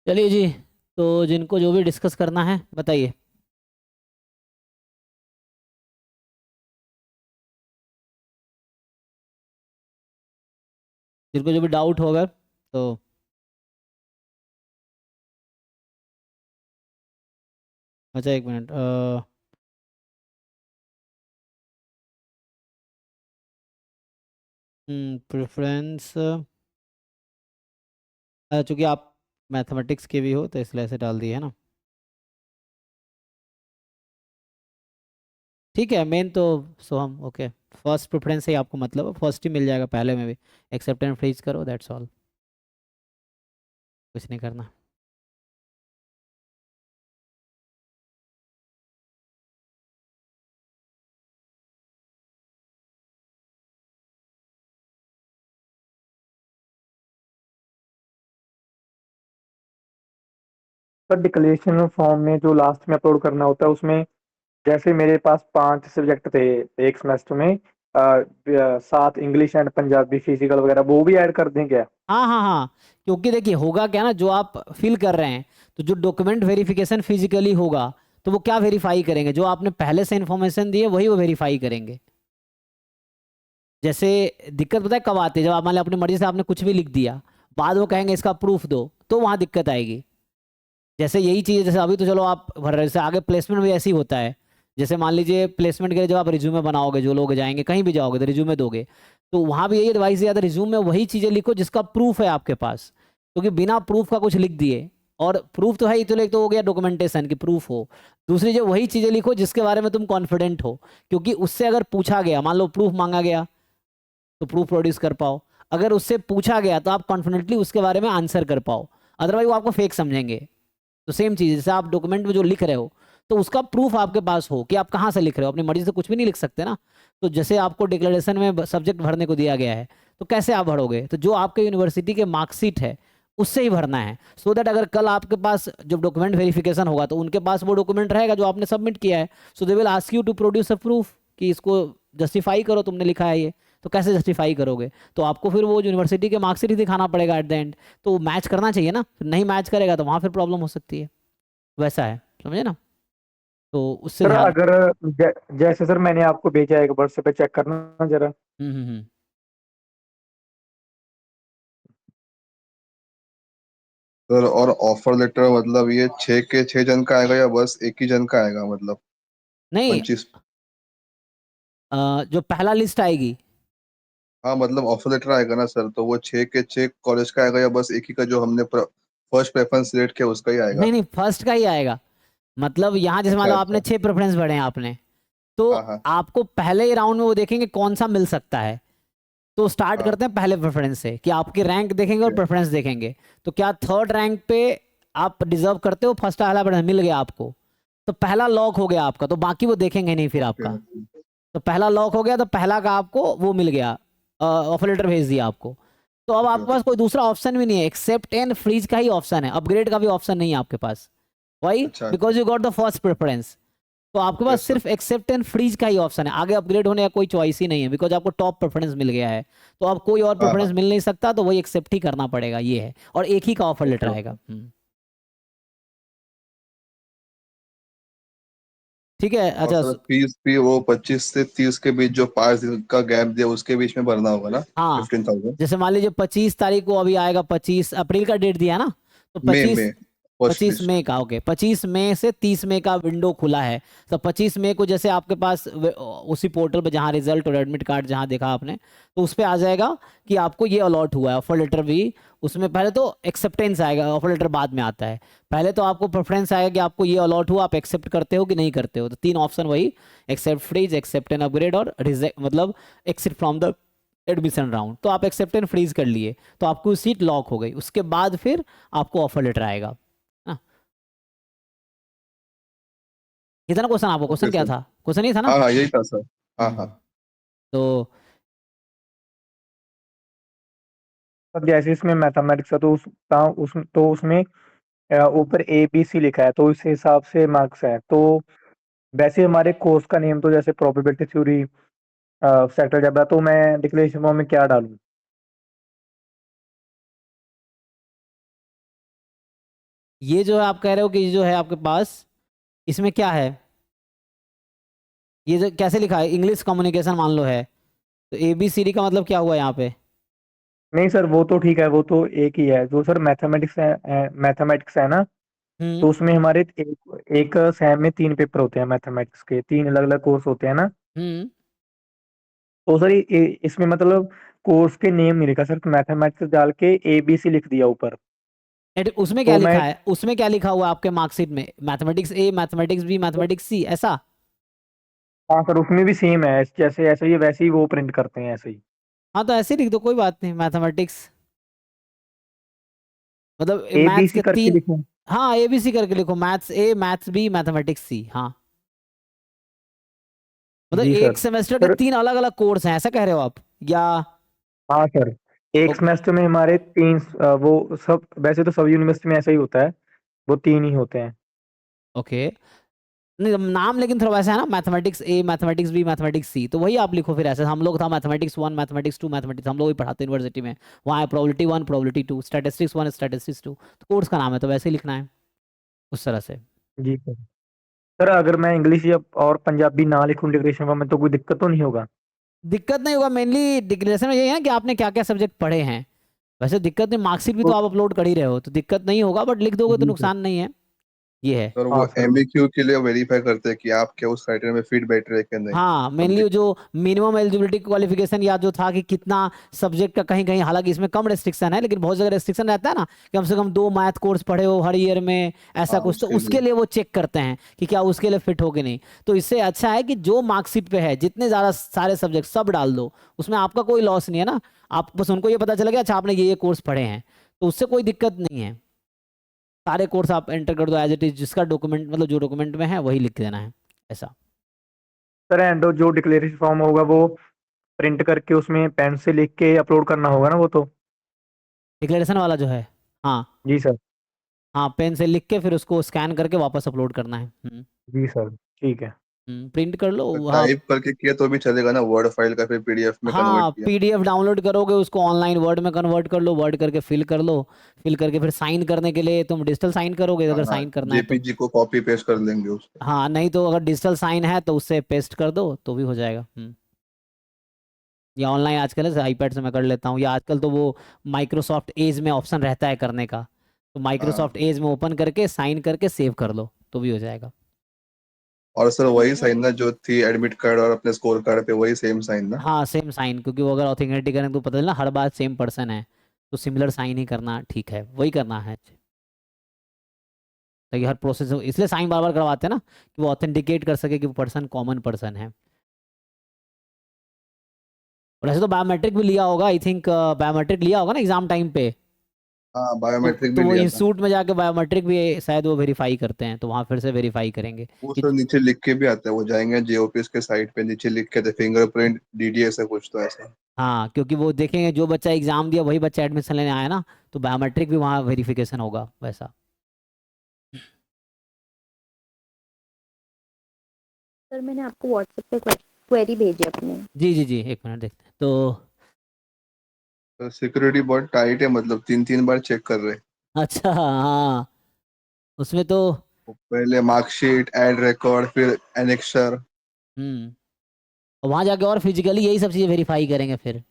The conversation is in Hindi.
चलिए जी। तो जिनको जो भी डिस्कस करना है बताइए। जिनको जो भी डाउट होगा तो। अच्छा, एक मिनट। प्रेफरेंस। चूंकि आप मैथमेटिक्स के भी हो तो इसलिए ऐसे डाल दिए है ना। ठीक है, मेन तो। सो हम ओके। फर्स्ट प्रेफरेंस ही आपको मतलब फर्स्ट ही मिल जाएगा पहले में भी। एक्सेप्ट एंड फ्रीज करो, दैट्स ऑल। कुछ नहीं करना। सर डिक्लेरेशन फॉर्म में जो लास्ट में अपलोड करना होता है उसमें, जैसे मेरे पास 5 सब्जेक्ट थे एक सेमेस्टर में, 7 इंग्लिश एंड पंजाबी फिजिकल वगैरह, वो भी ऐड कर दें क्या? हाँ हाँ हाँ। क्योंकि देखिए होगा क्या ना, जो आप फिल कर रहे हैं, तो जो डॉक्यूमेंट वेरिफिकेशन फिजिकली होगा, तो वो क्या वेरीफाई करेंगे? जो आपने पहले से इन्फॉर्मेशन दी है वही वो वेरीफाई करेंगे। जैसे दिक्कत पता है कब आती है? जब आप मान लो अपनी मर्जी से आपने कुछ भी लिख दिया, बाद वो कहेंगे इसका प्रूफ दो, तो वहां दिक्कत आएगी। जैसे यही चीज़, जैसे अभी तो चलो आप भर रहे, जैसे आगे प्लेसमेंट भी ऐसे ही होता है। जैसे मान लीजिए प्लेसमेंट के लिए जब आप रिज्यूमे बनाओगे, जो लोग जाएंगे कहीं भी जाओगे तो रिज्यूमे दोगे, तो वहां भी यही एडवाइस दिया था, रिज्यूमे में वही चीज़ें लिखो जिसका प्रूफ है आपके पास। क्योंकि बिना प्रूफ का कुछ लिख दिए, और प्रूफ तो है ही, तो एक तो हो गया डॉक्यूमेंटेशन की प्रूफ हो। दूसरी जो वही चीज़ें लिखो जिसके बारे में तुम कॉन्फिडेंट हो। क्योंकि उससे अगर पूछा गया, मान लो प्रूफ मांगा गया, तो प्रूफ प्रोड्यूस कर पाओ। अगर उससे पूछा गया तो आप कॉन्फिडेंटली उसके बारे में आंसर कर पाओ। अदरवाइज वो आपको फेक समझेंगे। तो सेम चीज़, जैसे आप डॉक्यूमेंट में जो लिख रहे हो, तो उसका प्रूफ आपके पास हो कि आप कहाँ से लिख रहे हो। अपनी मर्जी से कुछ भी नहीं लिख सकते ना। तो जैसे आपको डिक्लेरेशन में सब्जेक्ट भरने को दिया गया है, तो कैसे आप भरोगे? तो जो आपके यूनिवर्सिटी के मार्कशीट है उससे ही भरना है। सो दैट अगर कल आपके पास जब डॉक्यूमेंट वेरिफिकेशन होगा तो उनके पास वो डॉक्यूमेंट रहेगा जो आपने सबमिट किया है। So they will ask you to produce a proof कि इसको जस्टिफाई करो, तुमने लिखा है ये। तो कैसे जस्टिफाई करोगे? तो आपको फिर वो यूनिवर्सिटी के मार्कशीट ही दिखाना पड़ेगा एट द एंड। तो मैच करना चाहिए ना, नहीं मैच करेगा तो वहां फिर प्रॉब्लम हो सकती है। वैसा है, समझे ना? तो उससे सर ध्यान। अगर जैसे सर मैंने आपको भेजा है, एक व्हाट्सएप पे चेक करना जरा। हम्म। सर और ऑफर लेटर मतलब ये 6 के 6 जन का आएगा या बस एक ही जन का आएगा मतलब नहीं। 25? जो पहला लिस्ट आएगी। हाँ मतलब ऑफर लेटर आएगा ना सर, तो वो 6 के 6 कॉलेज का आएगा या बस एक ही का जो हमने फर्स्ट प्रेफरेंस सिलेक्ट किया उसका ही आएगा? नहीं नहीं, फर्स्ट का ही आएगा। मतलब यहाँ जैसे मान अच्छा लो आपने अच्छा। 6 प्रेफरेंस भरे हैं आपने, तो हाँ हाँ आपको पहले ही राउंड में वो देखेंगे कौन सा मिल सकता है। तो स्टार्ट हाँ। करते हैं पहले प्रेफरेंस से, कि आपकी रैंक देखेंगे और ओके प्रेफरेंस देखेंगे। तो क्या थर्ड रैंक पे आप डिजर्व करते हो? फर्स्ट वाला प्रेफरेंस मिल गया आपको, तो पहला लॉक हो गया आपका, तो बाकी वो देखेंगे नहीं फिर ओके आपका। ओके। तो पहला लॉक हो गया, तो पहला का आपको वो मिल गया, ऑफर लेटर भेज दिया आपको। तो अब ओके आपके ओके। पास कोई दूसरा ऑप्शन भी नहीं है, एक्सेप्ट एंड फ्रीज का ही ऑप्शन है, अपग्रेड का भी ऑप्शन नहीं है आपके पास। वाई? अच्छा अच्छा। Because you got the first preference. तो आपके पास यस सर। सिर्फ एक्सेप्ट एंड फ्रीज का ही ऑप्शन है, आगे अपग्रेड होने का कोई चॉइस ही नहीं है, बिकॉज आपको टॉप प्रेफरेंस मिल गया है। तो अब कोई और हाँ प्रेफरेंस हाँ। मिल नहीं सकता, तो वही एक्सेप्ट ही करना पड़ेगा, ये है। और एक ही का ऑफर लेटर ओके आएगा। ओके। ठीक है, और अच्छा। सर फीस भी वो 25 से 30 के बीच जो 5 दिन का गैप दिया उसके बीच में भरना होगा ना? हाँ। 15,000। जैसे मान लीजिए 25 तारीख को अभी आएगा, 25 अप्रैल का डेट दिया ना, तो में फर्स्ट पच्चीस लिस्ट। मई का, ओके, 25 मई से 30 मई का विंडो खुला है। तो 25 मई को जैसे आपके पास उसी पोर्टल पे जहाँ रिजल्ट और एडमिट कार्ड जहाँ देखा आपने, तो उस पर आ जाएगा कि आपको ये अलॉट हुआ है ऑफर लेटर भी। उसमें पहले तो एक्सेप्टेंस आएगा, ऑफर लेटर बाद में आता है। पहले तो आपको प्रेफरेंस आएगा कि आपको ये अलॉट हुआ, आप एक्सेप्ट करते हो कि नहीं करते हो। तो तीन ऑप्शन वही, accept freeze, accept and upgrade, और रिजेक्ट मतलब exit from the admission round. तो आप एक्सेप्ट एंड फ्रीज कर लिए, तो आपकी सीट लॉक हो गई। उसके बाद फिर आपको ऑफर लेटर आएगा। हाँ। ये था ना क्वेश्चन? आपको क्वेश्चन ओके क्या सर। था? क्वेश्चन ये था ना? हाँ हाँ यही था सर। हाँ हाँ। हम्म। तो सर जैसे इसमें मैथमेटिक्स है तो उसमें ऊपर ABC लिखा है, तो इस हिसाब से मार्क्स है। तो वैसे हमारे कोर्स का नेम तो जैसे प्रोबेबिलिटी थ्योरी सेक्टर जब है, तो मैं डिक्लेरेशन फॉर्म में क्या डालूं? ये जो है आप कह रहे हो कि ये जो है आपके पास, इसमें क्या है, ये जो कैसे लिखा है, इंग्लिश कम्युनिकेशन मान लो है, तो ABCD का मतलब क्या हुआ यहाँ पे? नहीं सर, वो तो ठीक है, वो तो एक ही है। जो सर मैथमेटिक्स है ना, हम्म तो उसमें हमारे एक एक सेम में 3 पेपर होते हैं मैथमेटिक्स के, 3 अलग अलग कोर्स होते हैं ना। हम्म। तो सर इसमें मतलब कोर्स के नेम नहीं लिखा सर, मैथमेटिक्स डाल के ABC लिख दिया ऊपर। उसमें क्या तो लिखा मैं, है, उसमें क्या लिखा हुआ है आपके मार्कशीट में? Mathematics A, mathematics B, mathematics C, ऐसा? हाँ सर, उसमें भी सेम है, जैसे ऐसे ही वैसे ही वो प्रिंट करते हैं ऐसे ही। हाँ तो ऐसे ही लिख दो, कोई बात नहीं, मैथमेटिक्स, मतलब मैथ्स ABC के करके तीन। लिखूं? हाँ ABC करके लिखो, maths A, maths B, mathematics C, हाँ। मतलब जी एक सर। सेमेस्टर के सर 3 अलग अलग कोर्स हैं, ऐसा कह रहे हो आप, या? हाँ सर, एक ओ- सेमेस्टर में हमारे वो सब, वैसे तो सब यूनिवर्सिटी में ऐसा ही होता है, वो 3 ही होते हैं। ओके। नहीं नाम लेकिन थोड़ा वैसा है ना, mathematics A, mathematics B, mathematics C, तो वही आप लिखो फिर ऐसे। हम लोग था मैथमेटिक्स 1, मैथमेटिक्स 2, मैथमेटिक्स, हम लोग भी पढ़ाते हैं यूनिवर्सिटी में। वहाँ है प्रोबेबिलिटी 1, प्रोबेबिलिटी 2, स्टैटिस्टिक्स 1, स्टैटिस्टिक्स 2, तो कोर्स का नाम है, तो वैसे ही लिखना है उस तरह से। जी सर। सर अगर मैं इंग्लिश या और पंजाबी ना लिखूं डिक्लेरेशन फॉर्म में, तो कोई दिक्कत तो नहीं होगा? दिक्कत नहीं होगा, मेनली डिक्लेरेशन में यही है ना कि आपने क्या क्या सब्जेक्ट पढ़े हैं। वैसे दिक्कत नहीं, मार्कशीट भी तो तो आप अपलोड कर ही रहे हो, तो दिक्कत नहीं होगा, बट लिख दोगे तो जी सर। नुकसान नहीं है, ये है। और वो हाँ सर। MAQ के लिए वेरीफाई करते हैं कि आप क्या उस क्राइटेरिया में फिट बैठ रहे हैं कि नहीं। हाँ तब मेनली जो दिक्कत। मिनिमम एलिजिबिलिटी क्वालिफिकेशन, या जो था कि कितना सब्जेक्ट का, कहीं कहीं हालांकि इसमें कम रेस्ट्रिक्शन है, लेकिन बहुत जगह रेस्ट्रिक्शन रहता है ना, कि कम से कम 2 मैथ कोर्स पढ़े हो हर ईयर में, ऐसा हाँ कुछ, तो उसके उसके लिए। लिए वो चेक करते हैं कि क्या उसके लिए फिट हो कि नहीं। तो इससे अच्छा है कि जो मार्कशीट पे है जितने ज़्यादा सारे सब्जेक्ट सब डाल दो, उसमें आपका कोई लॉस नहीं है ना। आप बस उनको ये पता चला गया अच्छा आपने ये कोर्स पढ़े हैं, तो उससे कोई दिक्कत नहीं है। सारे कोर्स आप एंटर कर दो एज इट इज, जिसका डॉक्यूमेंट मतलब जो डॉक्यूमेंट में है वही लिख देना है, ऐसा। सर एंड जो डिक्लेरेशन फॉर्म होगा वो प्रिंट करके उसमें पेन से लिख के अपलोड करना होगा ना वो तो? डिक्लेरेशन वाला जो है, हाँ। जी सर। हाँ पेन से लिख के फिर उसको स्कैन करके वापस अपलोड करना है। जी सर, ठीक है। प्रिंट कर लो, हाँ। टाइप करके किया तो भी चलेगा ना, वर्ड फाइल का फिर PDF में कन्वर्ट हाँ किया। PDF डाउनलोड करोगे, उसको ऑनलाइन वर्ड में कन्वर्ट कर लो, वर्ड करके फिल कर लो। फिल करके फिर साइन करने के लिए तुम डिजिटल साइन करोगे, हाँ अगर हाँ, साइन करना है तो। JPG को कॉपी पेस्ट कर लेंगे उसको। हाँ नहीं तो अगर डिजिटल साइन है तो उससे पेस्ट कर दो तो भी हो जाएगा। या ऑनलाइन आजकल है, iPad से मैं कर लेता हूँ, या आजकल तो वो माइक्रोसॉफ्ट एज में ऑप्शन रहता है करने का, तो माइक्रोसॉफ्ट हाँ। एज में ओपन करके साइन करके सेव कर लो तो भी हो जाएगा। और सर वही साइन ना जो थी एडमिट कार्ड और अपने स्कोर कार्ड पे, वही सेम साइन ना? हाँ सेम साइन, क्योंकि वो अगर ऑथेंटिकेट करें तो पता चला हर बार सेम पर्सन है, तो सिमिलर साइन ही करना ठीक है, वही करना है, ताकि हर प्रोसेस, इसलिए साइन बार बार करवाते हैं ना, कि वो ऑथेंटिकेट कर सके कि वो पर्सन कॉमन पर्सन है। और ऐसे तो बायोमेट्रिक भी लिया होगा आई थिंक, बायोमेट्रिक लिया होगा ना एग्जाम टाइम पे। हाँ तो बायोमेट्रिक भी तो वो लिया था। इंस्टीट्यूट में जाके बायोमेट्रिक भी शायद वो वेरीफाई करते हैं, तो वहाँ फिर से वेरीफाई करेंगे वो कि। सर नीचे लिख के भी आता है, वो जाएंगे JOPS के साइट पे, नीचे लिख के थे फिंगरप्रिंट DDS है कुछ तो ऐसा। हाँ क्योंकि वो देखेंगे जो बच्चा एग्जाम दिया वही बच्चा एडमिशन लेने आया ना, तो बायोमेट्रिक भी वहाँ वेरिफिकेशन होगा वैसा। सर मैंने आपको व्हाट्सएप पे क्वेरी भेजी अपने। जी जी जी, एक मिनट देखते हैं तो। तो सिक्योरिटी बहुत टाइट है, मतलब 3 3 बार चेक कर रहे हैं। अच्छा हाँ, उसमें तो। वो पहले मार्कशीट, एड रिकॉर्ड, फिर एनेक्सर। हम्म। वहाँ जाके और फिजिकली यही सब चीज़ें वेरीफाई करेंगे फिर।